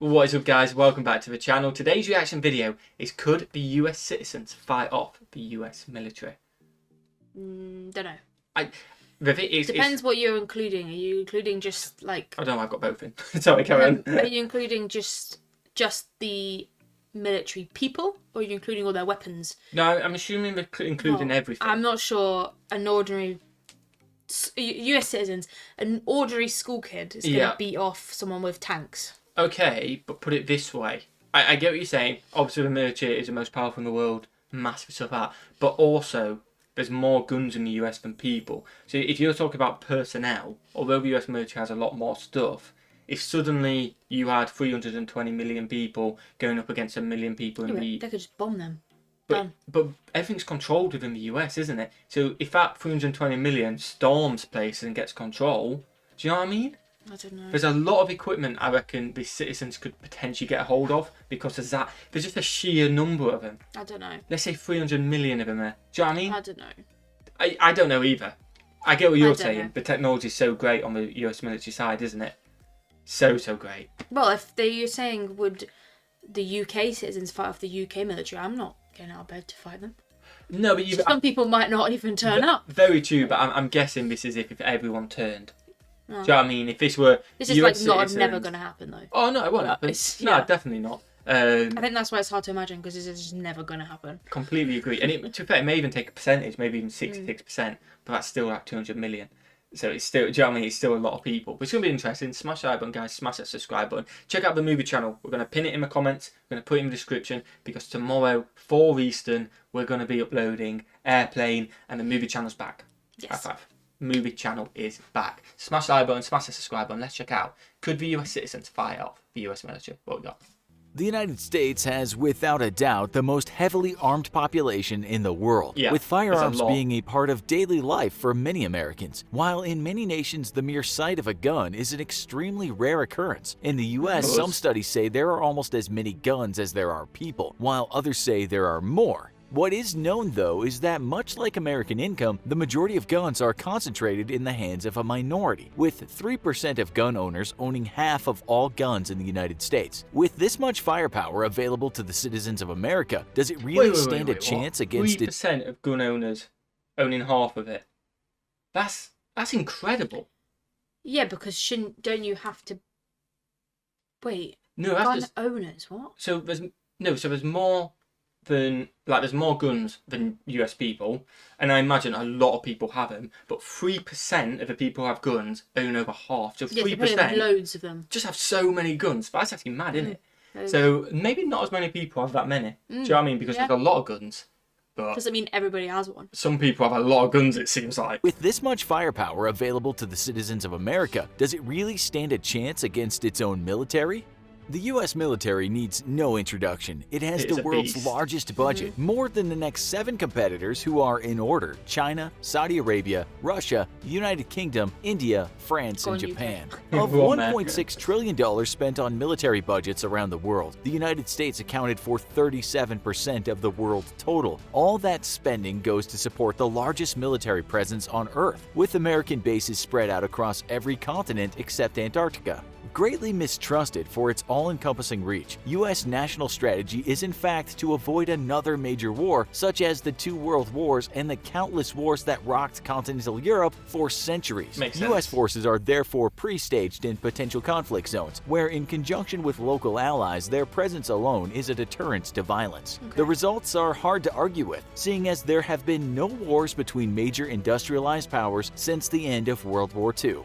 What is up, guys? Welcome back to the channel. Today's reaction video is: could the US citizens fight off the US military? Don't know. Depends what you're including. Are you including just like... I don't know, I've got both in. Sorry, carry on. Are you including just the military people, or are you including all their weapons? No, I'm assuming they're including everything. I'm not sure an ordinary US citizens, an ordinary school kid is going to beat off someone with tanks. Okay, but put it this way. I get what you're saying. Obviously, the military is the most powerful in the world. Massive stuff like that. But also, there's more guns in the US than people. So if you're talking about personnel, although the US military has a lot more stuff, if suddenly you had 320 million people going up against 1 million people in They could just bomb them. But everything's controlled within the US, isn't it? So if that 320 million storms places and gets control, do you know what I mean? I don't know. There's a lot of equipment I reckon the citizens could potentially get a hold of because there's just a sheer number of them. I don't know. Let's say 300 million of them there. Do you know what I mean? I don't know. I don't know either. I get what you're saying. The technology's so great on the US military side, isn't it? So great. Well, if you're saying would the UK citizens fight off the UK military, I'm not getting out of bed to fight them. No, but some people might not even turn up. Very true, but I'm guessing this is if everyone turned. No. Do you know what I mean? If this were this is US like citizens, never going to happen though. Oh no, it won't happen. No, definitely not. I think that's why it's hard to imagine, because this is just never going to happen. Completely agree. And to be fair, it may even take a percentage, maybe even 66%, but that's still like 200 million. So it's still, do you know what I mean? It's still a lot of people. But it's going to be interesting. Smash that like button, guys. Smash that subscribe button. Check out the movie channel. We're going to pin it in the comments. We're going to put it in the description, because tomorrow, 4 Eastern, we're going to be uploading Airplane, and the movie channel's back. Yes. High five. Movie channel is back. Smash the like button, smash the subscribe button. Let's check out: could the US citizens fight off the US military? What we got? The United States has, without a doubt, the most heavily armed population in the world, with firearms being a part of daily life for many Americans. While in many nations, the mere sight of a gun is an extremely rare occurrence. In the US, some studies say there are almost as many guns as there are people, while others say there are more. What is known, though, is that much like American income, the majority of guns are concentrated in the hands of a minority, with 3% of gun owners owning half of all guns in the United States. With this much firepower available to the citizens of America, does it really stand a chance against 3% of gun owners owning half of it? That's incredible. Yeah, because don't you have to... Wait, no, gun owners, what? So there's more than, like, there's more guns than US people, and I imagine a lot of people have them, but 3% of the people who have guns own over half. So 3%, loads of them, just have so many guns. That's actually mad, isn't it? So maybe not as many people have that many. Do you know what I mean? Because there's a lot of guns. But doesn't mean everybody has one. Some people have a lot of guns, it seems like. With this much firepower available to the citizens of America, does it really stand a chance against its own military? The US military needs no introduction. It has the world's largest budget, more than the next 7 competitors, who are in order: China, Saudi Arabia, Russia, United Kingdom, India, France, and Japan. Of $1.6 trillion spent on military budgets around the world, the United States accounted for 37% of the world total. All that spending goes to support the largest military presence on Earth, with American bases spread out across every continent except Antarctica. Greatly mistrusted for its all-encompassing reach, U.S. national strategy is in fact to avoid another major war, such as the 2 world wars and the countless wars that rocked continental Europe for centuries. U.S. forces are therefore pre-staged in potential conflict zones, where in conjunction with local allies, their presence alone is a deterrent to violence. The results are hard to argue with, seeing as there have been no wars between major industrialized powers since the end of World War II.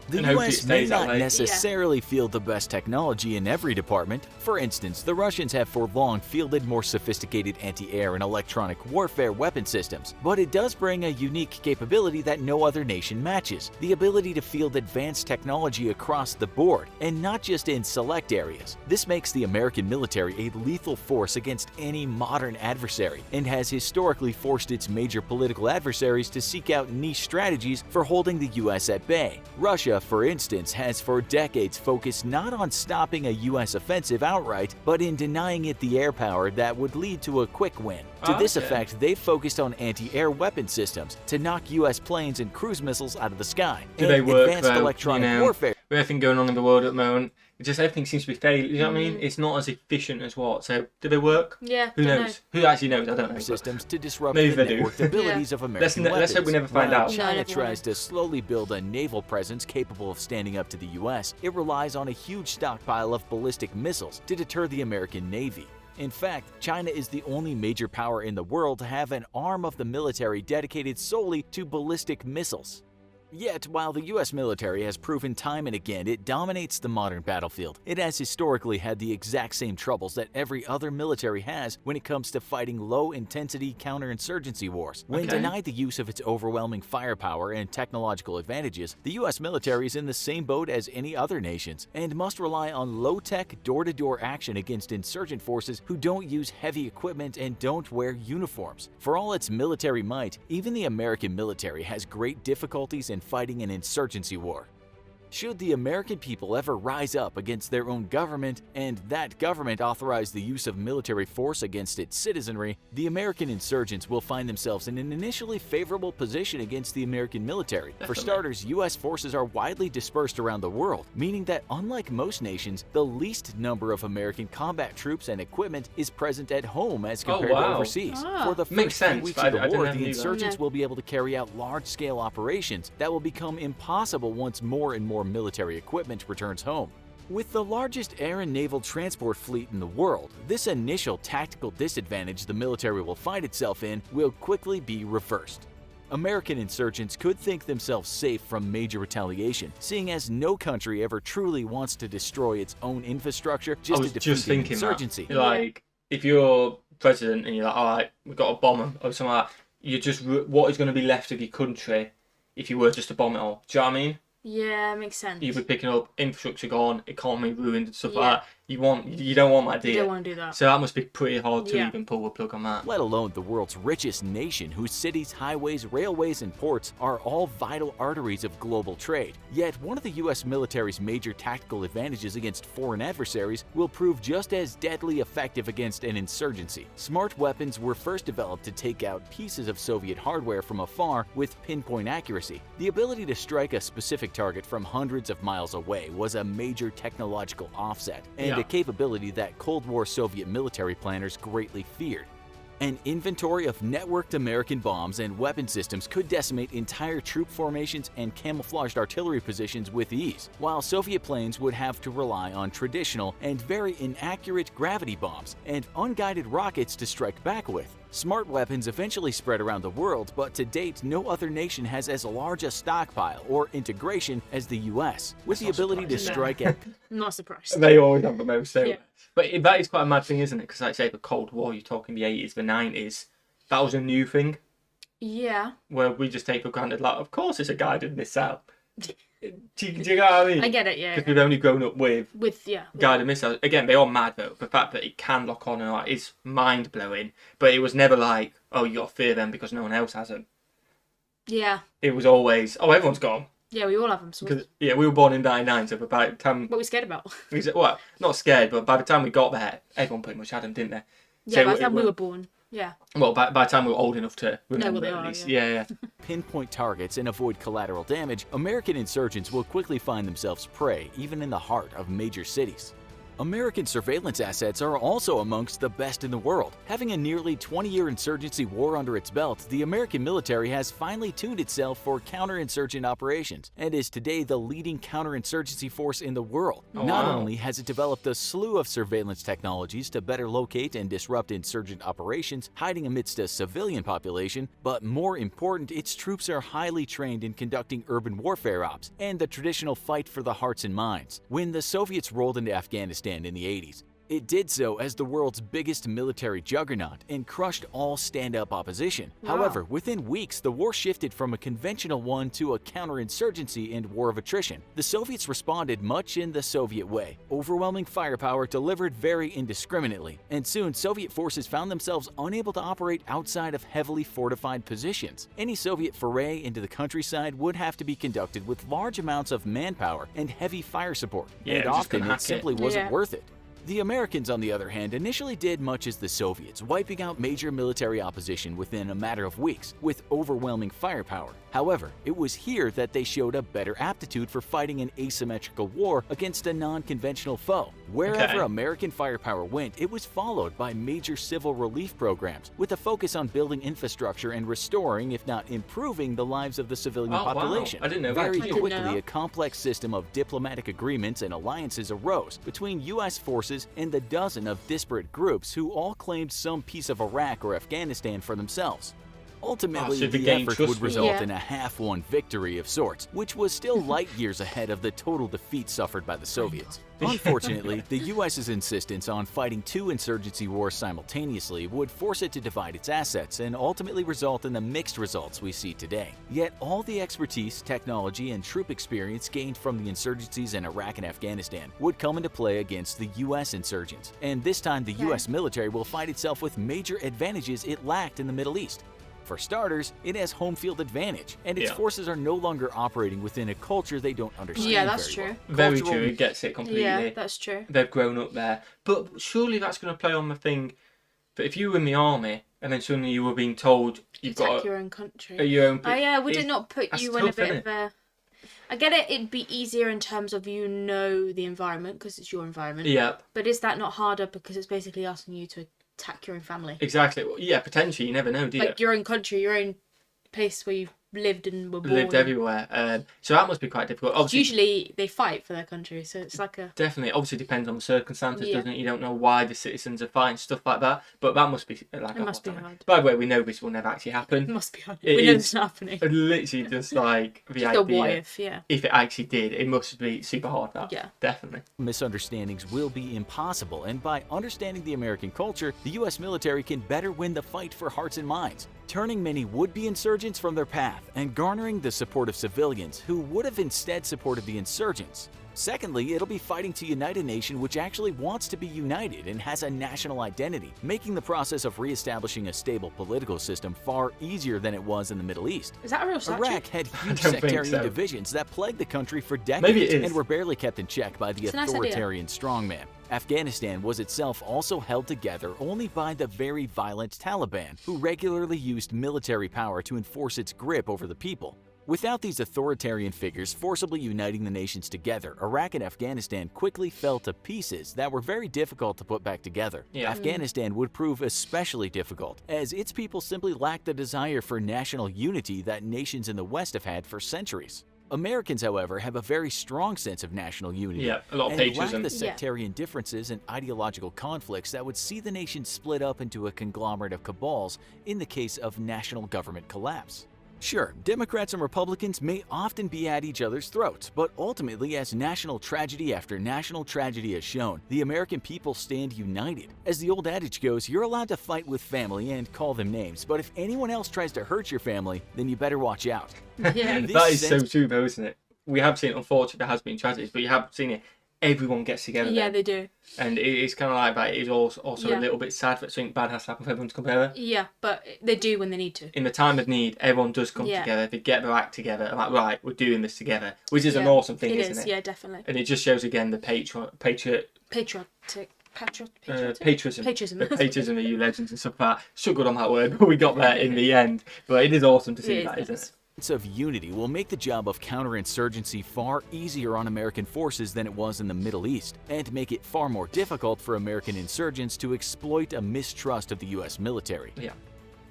The US may not necessarily field the best technology in every department. For instance, the Russians have for long fielded more sophisticated anti-air and electronic warfare weapon systems, but it does bring a unique capability that no other nation matches: the ability to field advanced technology across the board, and not just in select areas. This makes the American military a lethal force against any modern adversary, and has historically forced its major political adversaries to seek out niche strategies for holding the US at bay. Russia, for instance, has for decades focused not on stopping a US offensive outright, but in denying it the air power that would lead to a quick win. To this effect, they've focused on anti-air weapon systems to knock US planes and cruise missiles out of the sky, and advanced electronic warfare with everything going on in the world at the moment, everything seems to be failing. You know what I mean? It's not as efficient as what. So, do they work? Yeah. Who knows? Who actually knows? I don't know. Systems to disrupt maybe the they networked do. abilities of American weapons. Let's hope we never find While out. China No, tries to slowly build a naval presence capable of standing up to the U.S., it relies on a huge stockpile of ballistic missiles to deter the American Navy. In fact, China is the only major power in the world to have an arm of the military dedicated solely to ballistic missiles. Yet, while the U.S. military has proven time and again it dominates the modern battlefield, it has historically had the exact same troubles that every other military has when it comes to fighting low-intensity counterinsurgency wars. When denied the use of its overwhelming firepower and technological advantages, the U.S. military is in the same boat as any other nations and must rely on low-tech, door-to-door action against insurgent forces who don't use heavy equipment and don't wear uniforms. For all its military might, even the American military has great difficulties in fighting an insurgency war. Should the American people ever rise up against their own government, and that government authorize the use of military force against its citizenry, the American insurgents will find themselves in an initially favorable position against the American military. Definitely. For starters, U.S. forces are widely dispersed around the world, meaning that unlike most nations, the least number of American combat troops and equipment is present at home as compared to overseas. For the Makes first few sense, weeks but of I the war, didn't the know that. insurgents will be able to carry out large-scale operations that will become impossible once more and more military equipment returns home. With the largest air and naval transport fleet in the world, this initial tactical disadvantage the military will find itself in will quickly be reversed. American insurgents could think themselves safe from major retaliation, seeing as no country ever truly wants to destroy its own infrastructure just to defeat an insurgency. Like, if you're president and you're like, all right, we've got to bomb them or something like that, you just, what is going to be left of your country if you were just to bomb it all? Do you know what I mean? Yeah, makes sense. You'll be picking up infrastructure gone, economy ruined and stuff like that. You don't want that, do you? You don't want to do that. So that must be pretty hard to even pull the plug on that. Let alone the world's richest nation, whose cities, highways, railways, and ports are all vital arteries of global trade. Yet one of the U.S. military's major tactical advantages against foreign adversaries will prove just as deadly effective against an insurgency. Smart weapons were first developed to take out pieces of Soviet hardware from afar with pinpoint accuracy. The ability to strike a specific target from hundreds of miles away was a major technological offset, and a capability that Cold War Soviet military planners greatly feared. An inventory of networked American bombs and weapon systems could decimate entire troop formations and camouflaged artillery positions with ease, while Soviet planes would have to rely on traditional and very inaccurate gravity bombs and unguided rockets to strike back with. Smart weapons eventually spread around the world, but to date, no other nation has as large a stockpile or integration as the US, with the ability to strike at... Not surprised. They always have the most. So. Yeah. But that is quite a mad thing, isn't it? Because like say the Cold War, you're talking the 80s, the 90s, that was a new thing. Yeah. Where we just take for granted, like, of course it's a guided missile. Do you know what I mean? I get it, yeah. Because we've only grown up with guided yeah. missiles. Again, they are mad though. The fact that it can lock on and all is mind blowing. But it was never like, oh, you got to fear them because no one else has them. Yeah. It was always, oh, everyone's gone. Yeah, we all have them. Because we were born in '99, so by the time... What were we scared about? Well, not scared, but by the time we got there, everyone pretty much had them, didn't they? Yeah, so by the time we were born, yeah. Well, by the time we were old enough to remember, they at are, least. yeah. Pinpoint targets and avoid collateral damage, American insurgents will quickly find themselves prey, even in the heart of major cities. American surveillance assets are also amongst the best in the world. Having a nearly 20-year insurgency war under its belt, the American military has finally tuned itself for counterinsurgent operations and is today the leading counterinsurgency force in the world. Not only has it developed a slew of surveillance technologies to better locate and disrupt insurgent operations hiding amidst a civilian population, but more important, its troops are highly trained in conducting urban warfare ops and the traditional fight for the hearts and minds. When the Soviets rolled into Afghanistan in the 80s, it did so as the world's biggest military juggernaut and crushed all stand-up opposition. Wow. However, within weeks, the war shifted from a conventional one to a counterinsurgency and war of attrition. The Soviets responded much in the Soviet way. Overwhelming firepower delivered very indiscriminately, and soon Soviet forces found themselves unable to operate outside of heavily fortified positions. Any Soviet foray into the countryside would have to be conducted with large amounts of manpower and heavy fire support, and often it simply wasn't worth it. The Americans, on the other hand, initially did much as the Soviets, wiping out major military opposition within a matter of weeks with overwhelming firepower. However, it was here that they showed a better aptitude for fighting an asymmetrical war against a non-conventional foe. Wherever American firepower went, it was followed by major civil relief programs with a focus on building infrastructure and restoring, if not improving, the lives of the civilian population. Wow. I didn't know Very that. quickly, a complex system of diplomatic agreements and alliances arose between U.S. forces and the dozen of disparate groups who all claimed some piece of Iraq or Afghanistan for themselves. Ultimately, the effort would result in a half-won victory of sorts, which was still light years ahead of the total defeat suffered by the Soviets. Unfortunately, the U.S.'s insistence on fighting two insurgency wars simultaneously would force it to divide its assets and ultimately result in the mixed results we see today. Yet all the expertise, technology, and troop experience gained from the insurgencies in Iraq and Afghanistan would come into play against the U.S. insurgents, and this time the U.S. military will find itself with major advantages it lacked in the Middle East. For starters, it has home field advantage, and its forces are no longer operating within a culture they don't understand. Yeah, that's true. Very true. It gets it completely. Yeah, that's true. They've grown up there, but surely that's going to play on the thing that if you were in the army and then suddenly you were being told you've got your own country, your own. Oh yeah, would it not put you in a bit of a? I get it. It'd be easier in terms of the environment because it's your environment. Yeah. But is that not harder because it's basically asking you to attack your own family? Exactly. Well, yeah, potentially. You never know, do you? Like your own country, your own place where you've lived and were born. Lived everywhere. So that must be quite difficult. Obviously, usually they fight for their country, so it's like a... Definitely. Obviously depends on the circumstances, doesn't it? You don't know why the citizens are fighting, stuff like that. But that must be like... It must be hard. By the way, we know this will never actually happen. It must be hard. We know this is happening. Literally just like the just idea. A what if, if it actually did, it must be super hard, that. Yeah. Definitely. Misunderstandings will be impossible, and by understanding the American culture, the U.S. military can better win the fight for hearts and minds, turning many would-be insurgents from their path and garnering the support of civilians who would have instead supported the insurgents. Secondly, it'll be fighting to unite a nation which actually wants to be united and has a national identity, making the process of re-establishing a stable political system far easier than it was in the Middle East. Is that a real statue? Iraq had huge sectarian divisions that plagued the country for decades Maybe it is. and were barely kept in check by the authoritarian strongman. Afghanistan was itself also held together only by the very violent Taliban, who regularly used military power to enforce its grip over the people. Without these authoritarian figures forcibly uniting the nations together, Iraq and Afghanistan quickly fell to pieces that were very difficult to put back together. Yeah. Afghanistan would prove especially difficult, as its people simply lacked the desire for national unity that nations in the West have had for centuries. Americans, however, have a very strong sense of national unity a lot of and patriotism. lack the sectarian differences and ideological conflicts that would see the nation split up into a conglomerate of cabals in the case of national government collapse. Sure, Democrats and Republicans may often be at each other's throats, but ultimately, as national tragedy after national tragedy has shown, the American people stand united. As the old adage goes, you're allowed to fight with family and call them names, but if anyone else tries to hurt your family, then you better watch out. Yeah. That is so true though, isn't it? We have seen, unfortunately, there has been tragedies, but you have seen it. Everyone gets together. Yeah, they do. And it's kind of like that. It is also a little bit sad that something bad has to happen for everyone to come together. Yeah, but they do when they need to. In the time of need, everyone does come together. They get their act together. And like, right, we're doing this together, which is an awesome thing, isn't it? Yeah, definitely. And it just shows again the patriotism the patriotism of you legends and stuff like that. Struggled on that word, but we got there in the end. But it is awesome to see that, isn't it? Sense of unity will make the job of counterinsurgency far easier on American forces than it was in the Middle East, and make it far more difficult for American insurgents to exploit a mistrust of the U.S. military. Yeah.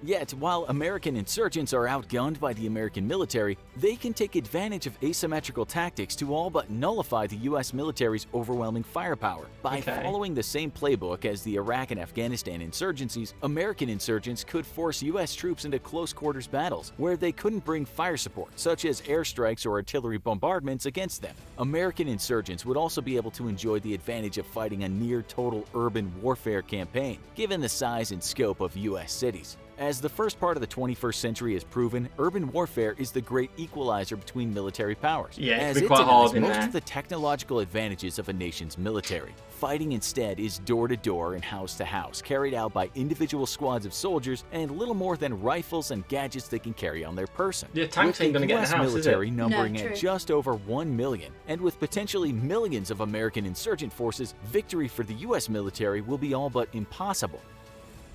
Yet, while American insurgents are outgunned by the American military, they can take advantage of asymmetrical tactics to all but nullify the U.S. military's overwhelming firepower. By following the same playbook as the Iraq and Afghanistan insurgencies, American insurgents could force U.S. troops into close-quarters battles where they couldn't bring fire support, such as airstrikes or artillery bombardments, against them. American insurgents would also be able to enjoy the advantage of fighting a near-total urban warfare campaign, given the size and scope of U.S. cities. As the first part of the 21st century has proven, urban warfare is the great equalizer between military powers. Yeah, as it's it quite hard denies in most there. of the technological advantages of a nation's military. fighting instead is door to door and house to house, carried out by individual squads of soldiers and little more than rifles and gadgets they can carry on their person. Yeah, tanks ain't gonna with the get in US the house, military is it? numbering No, at true. just over 1 million, and with potentially millions of American insurgent forces, victory for the US military will be all but impossible.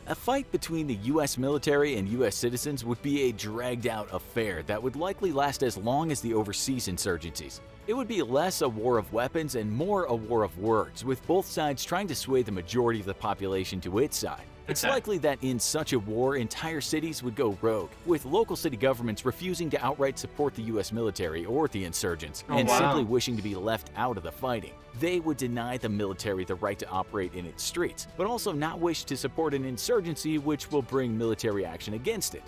A fight between the US military and US citizens would be a dragged-out affair that would likely last as long as the overseas insurgencies. It would be less a war of weapons and more a war of words, with both sides trying to sway the majority of the population to its side. It's Okay. likely that in such a war, entire cities would go rogue, with local city governments refusing to outright support the US military or the insurgents, Oh, and wow. simply wishing to be left out of the fighting. They would deny the military the right to operate in its streets, but also not wish to support an insurgency which will bring military action against it.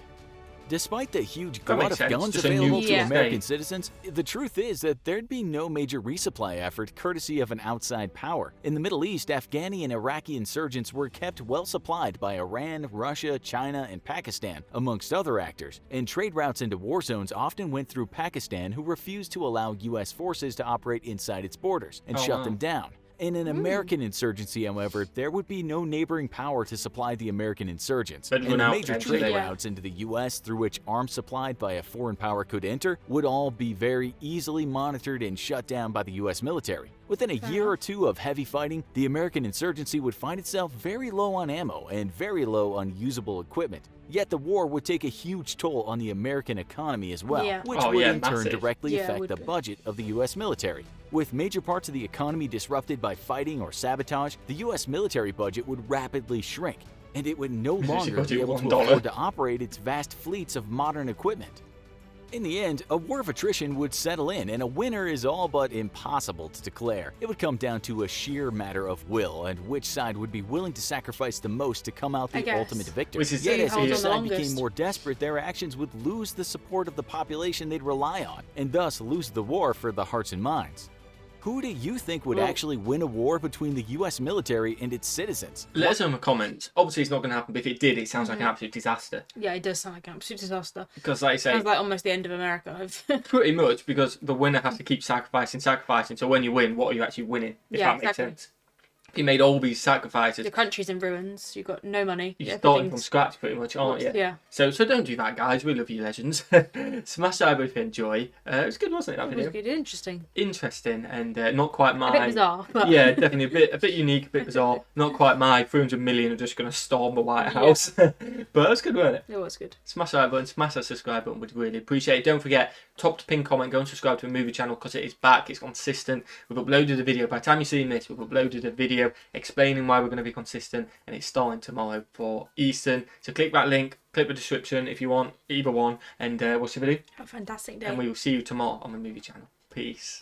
Despite the huge That glut makes of sense. guns Just a available neutral to American state. citizens, the truth is that there'd be no major resupply effort courtesy of an outside power. In the Middle East, Afghani and Iraqi insurgents were kept well supplied by Iran, Russia, China, and Pakistan, amongst other actors, and trade routes into war zones often went through Pakistan, who refused to allow US forces to operate inside its borders and Oh, shut wow. them down. In an American insurgency, however, there would be no neighboring power to supply the American insurgents, They'd and run the out major eventually. trade Yeah. routes into the US through which arms supplied by a foreign power could enter would all be very easily monitored and shut down by the US military. Within a year or two of heavy fighting, the American insurgency would find itself very low on ammo and very low on usable equipment. Yet the war would take a huge toll on the American economy as well, Yeah. which Oh, would yeah, in turn massive. directly Yeah, it affect would the be. budget of the US military. With major parts of the economy disrupted by fighting or sabotage, the US military budget would rapidly shrink, and it would no longer budget be able to $1. afford to operate its vast fleets of modern equipment. In the end, a war of attrition would settle in, and a winner is all but impossible to declare. It would come down to a sheer matter of will and which side would be willing to sacrifice the most to come out I the guess. ultimate victor. Which is Yet easy. as Hold each on the side became longest. more desperate, their actions would lose the support of the population they'd rely on, and thus lose the war for the hearts and minds. Who do you think would Well- actually win a war between the US military and its citizens? Let us know in the comments. Obviously, it's not going to happen, but if it did, it sounds like an absolute disaster. Yeah, it does sound like an absolute disaster. Because, like I say, Sounds like almost the end of America. pretty much, because the winner has to keep sacrificing. So when you win, what are you actually winning? If Yeah, that makes exactly. sense. If you made all these sacrifices, The country's in ruins. You've got no money. you're starting from Everything's- scratch pretty much, aren't you? Yeah. So don't do that, guys. We love you, legends. Smash that if you enjoy. It was good, wasn't it, that It was video? good, interesting. Interesting and not quite my... A bit bizarre, but Yeah, definitely a bit unique, a bit bizarre. Not quite my 300 million are just going to storm the White Yeah. House. But it was good, wasn't it? it was good. Smash that like button, smash that subscribe button, we'd really appreciate it. Don't forget, top to pin comment, go and subscribe to the movie channel because it is back, it's consistent. We've uploaded a video, by the time you've seen this, we've uploaded a video explaining why we're going to be consistent, and it's starting tomorrow for Eastern. So click that link, click the description if you want, either one, and we'll see you. Have a fantastic day. And we will see you tomorrow on the movie channel. Peace.